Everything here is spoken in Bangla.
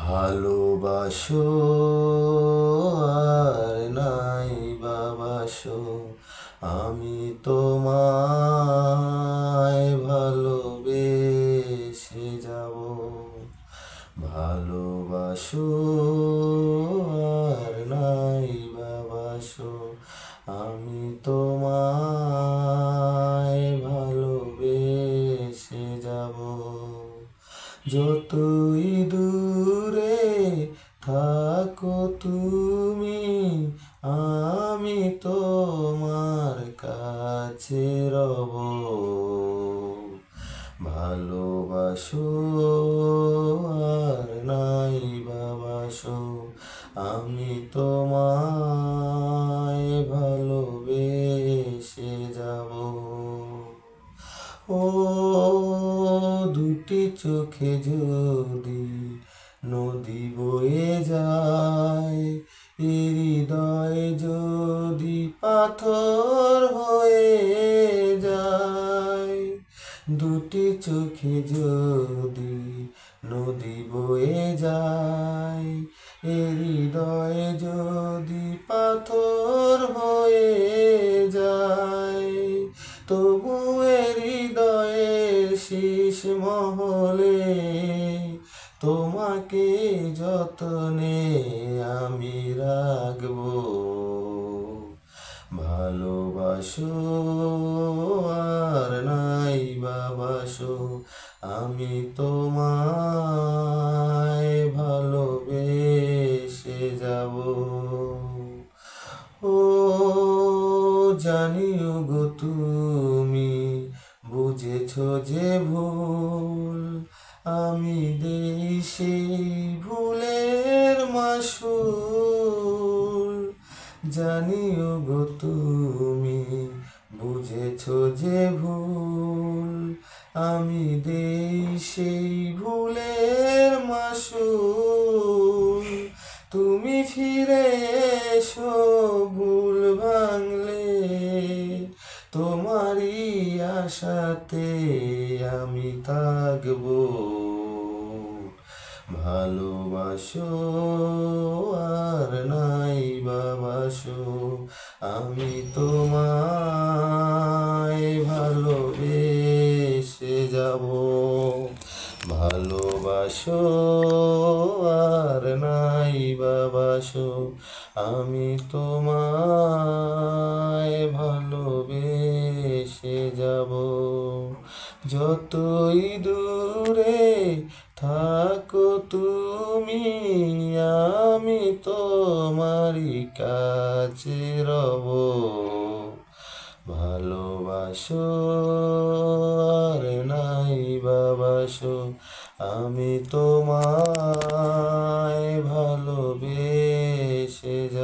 ভালোবাসো আর নাই বাবাসো, আমি তোমায় ভালোবেসে যাব। ভালোবাসো আর নাই বাবাসো, আমি তোমায় ভালোবেসে যাব। যতই দূরে থাকো তুমি, আমি তোমার কাছে রব। ভালোবাসো আর নাই বাবাসো, আমি তোমায় ভালোবেসে যাব। ও দুটি চোখে যদি নদী বয়ে যায়, হৃদয় যদি পাথর হয়ে যায়। দুটি চোখে যদি নদী বয়ে যায়, হৃদয় যদি পাথর হয়ে যায়, তবু হৃদয়ের শীষ মহলে তোমাকে যতনে আমি রাখবো। ভালোবাসো আর নাই বাবাসো, আমি তোমায় ভালোবেসে যাব। ও জানিও গো তুমি বুঝেছ যে ভুল, আমি দেই সেই ভুলের মাসুল। জানিও গো তুমি বুঝেছ যে ভুল, আমি দেই সেই ভুলের মাসুল। তুমি ফিরে এসো ভুল ভাঙলে, তোমারই আশাতে আমি থাকবো। ভালোবাসো আর নাই বাবাসো, আমি তোমায় ভালোবেসে যাব। ভালোবাসো আর নাই বাবাসো, আমি তোমায় ভালোবেসে যাব। যতই দূরে থাকো তুমি, আমি তোমারই কাছে রব। ভালোবাসো আর নাই বাবাসো, আমি তোমায় ভালোবেসে যাব।